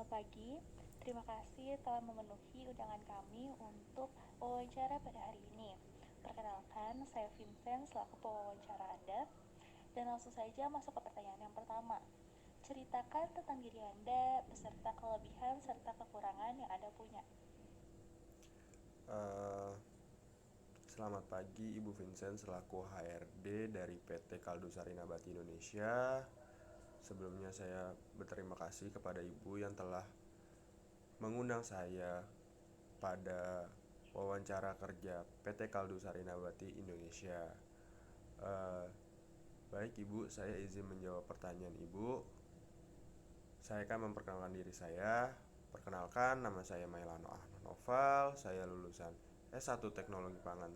Selamat pagi. Terima kasih telah memenuhi undangan kami untuk wawancara pada hari ini. Perkenalkan, saya Vincent selaku pewawancara Anda. Dan langsung saja masuk ke pertanyaan yang pertama. Ceritakan tentang diri Anda beserta kelebihan serta kekurangan yang Anda punya. Eh, Selamat pagi Ibu Vincent selaku HRD dari PT Kaldusari Nabati Indonesia. Sebelumnya saya berterima kasih kepada Ibu yang telah mengundang saya pada wawancara kerja PT Kaldusari Nabati Indonesia. Eh, Baik Ibu, saya izin menjawab pertanyaan Ibu. Saya akan memperkenalkan diri saya. Perkenalkan, nama saya Mailano Ahmad Noval. Saya lulusan S1 Teknologi Pangan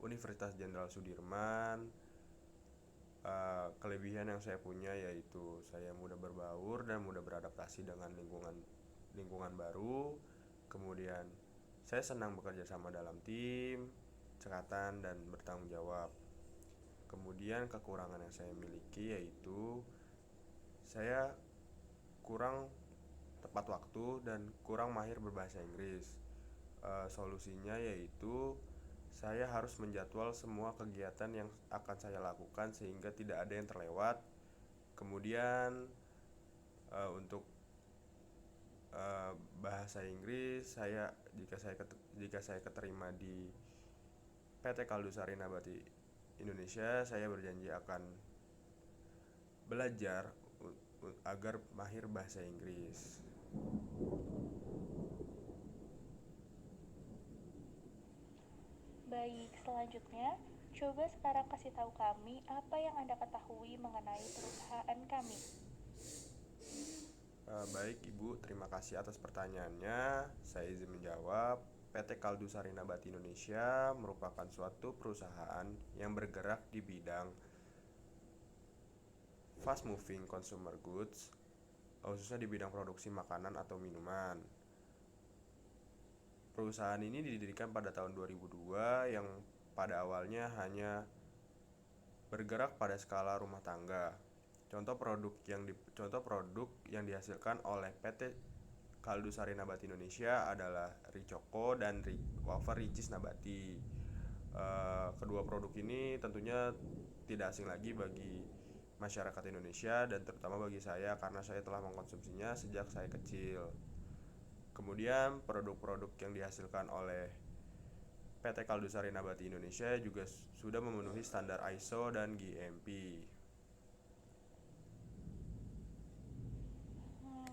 Universitas Jenderal Sudirman. Kelebihan yang saya punya yaitu saya mudah berbaur dan mudah beradaptasi dengan lingkungan baru. Kemudian saya senang bekerja sama dalam tim, cekatan dan bertanggung jawab. Kemudian kekurangan yang saya miliki yaitu saya kurang tepat waktu dan kurang mahir berbahasa Inggris. Solusinya yaitu saya harus menjadwal semua kegiatan yang akan saya lakukan sehingga tidak ada yang terlewat. Kemudian untuk bahasa Inggris, jika saya keterima di PT Kaldusari Nabati Indonesia, saya berjanji akan belajar agar mahir bahasa Inggris. Baik, selanjutnya, coba sekarang kasih tahu kami apa yang Anda ketahui mengenai perusahaan kami. Baik Ibu, terima kasih atas pertanyaannya. Saya izin menjawab. PT Kaldusari Nabati Indonesia merupakan suatu perusahaan yang bergerak di bidang fast moving consumer goods, khususnya di bidang produksi makanan atau minuman. Perusahaan ini didirikan pada tahun 2002 yang pada awalnya hanya bergerak pada skala rumah tangga. Contoh produk yang dihasilkan oleh PT Kaldusari Nabati Indonesia adalah Ricoko dan Wafer Ricis Nabati. Kedua produk ini tentunya tidak asing lagi bagi masyarakat Indonesia dan terutama bagi saya karena saya telah mengkonsumsinya sejak saya kecil. Kemudian produk-produk yang dihasilkan oleh PT Kaldusari Nabati Indonesia juga sudah memenuhi standar ISO dan GMP.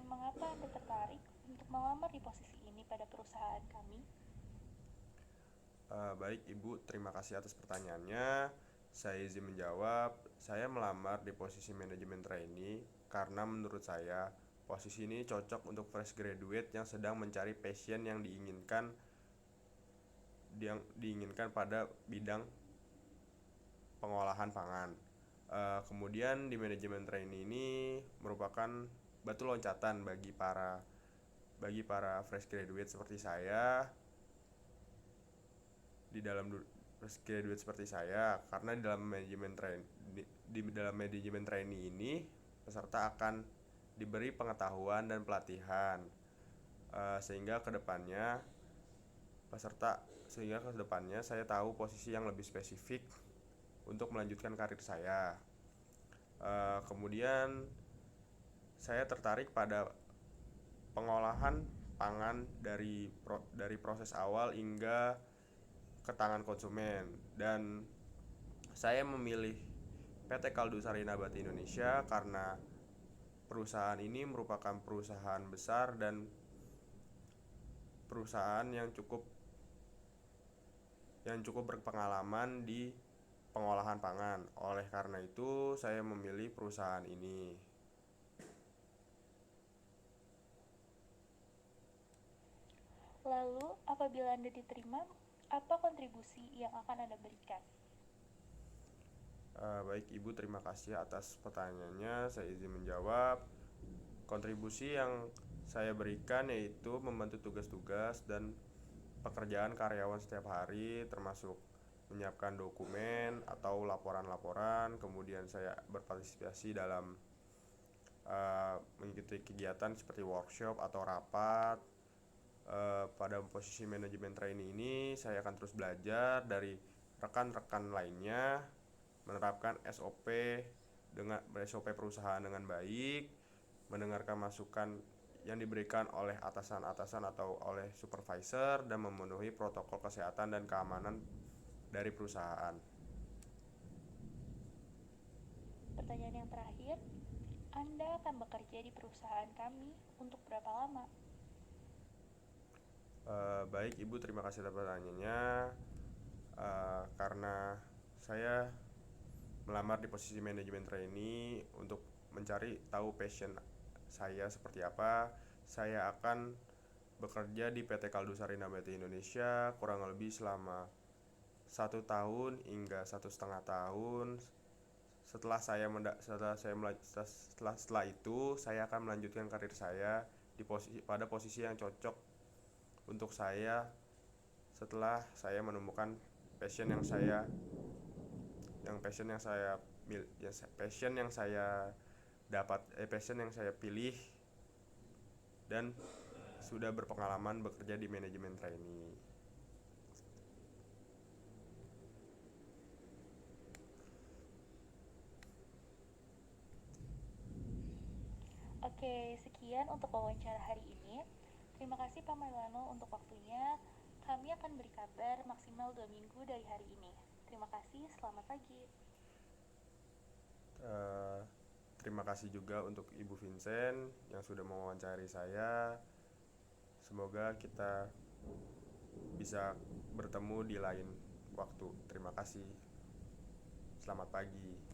Mengapa Anda tertarik untuk melamar di posisi ini pada perusahaan kami? Baik Ibu, terima kasih atas pertanyaannya. Saya izin menjawab. Saya melamar di posisi manajemen trainee karena menurut saya posisi ini cocok untuk fresh graduate yang sedang mencari passion yang diinginkan pada bidang pengolahan pangan. Kemudian di manajemen trainee ini merupakan batu loncatan bagi para fresh graduate seperti saya di dalam fresh graduate seperti saya karena di dalam manajemen trainee ini peserta akan diberi pengetahuan dan pelatihan sehingga kedepannya peserta sehingga kedepannya saya tahu posisi yang lebih spesifik untuk melanjutkan karir saya. Kemudian saya tertarik pada pengolahan pangan dari proses awal hingga ke tangan konsumen dan saya memilih PT Kaldusari Nabati Indonesia karena perusahaan ini merupakan perusahaan besar dan perusahaan yang cukup berpengalaman di pengolahan pangan. Oleh karena itu, saya memilih perusahaan ini. Lalu, apabila Anda diterima, apa kontribusi yang akan Anda berikan? Baik Ibu, terima kasih atas pertanyaannya. Saya izin menjawab. Kontribusi yang saya berikan yaitu membantu tugas-tugas dan pekerjaan karyawan setiap hari, termasuk menyiapkan dokumen atau laporan-laporan. Kemudian saya berpartisipasi dalam mengikuti spesifik kegiatan seperti workshop atau rapat. Pada posisi manajemen trainee ini saya akan terus belajar dari rekan-rekan lainnya, menerapkan SOP perusahaan dengan baik, mendengarkan masukan yang diberikan oleh atasan-atasan atau oleh supervisor, dan memenuhi protokol kesehatan dan keamanan dari perusahaan. Pertanyaan yang terakhir, Anda akan bekerja di perusahaan kami untuk berapa lama? Baik Ibu, terima kasih atas pertanyaannya. Karena saya melamar di posisi manajemen trainee untuk mencari tahu passion saya seperti apa, saya akan bekerja di PT Kaldusari Nabati Indonesia kurang lebih selama 1 tahun hingga 1,5 tahun. Setelah itu saya akan melanjutkan karir saya pada posisi yang cocok untuk saya setelah saya menemukan passion yang saya pilih dan sudah berpengalaman bekerja di manajemen trainee. Oke, sekian untuk wawancara hari ini. Terima kasih Pak Maulano untuk waktunya. Kami akan beri kabar maksimal 2 minggu dari hari ini. Terima kasih, selamat pagi. Terima kasih juga untuk Ibu Vincent yang sudah mewawancari saya. Semoga kita bisa bertemu di lain waktu. Terima kasih. Selamat pagi.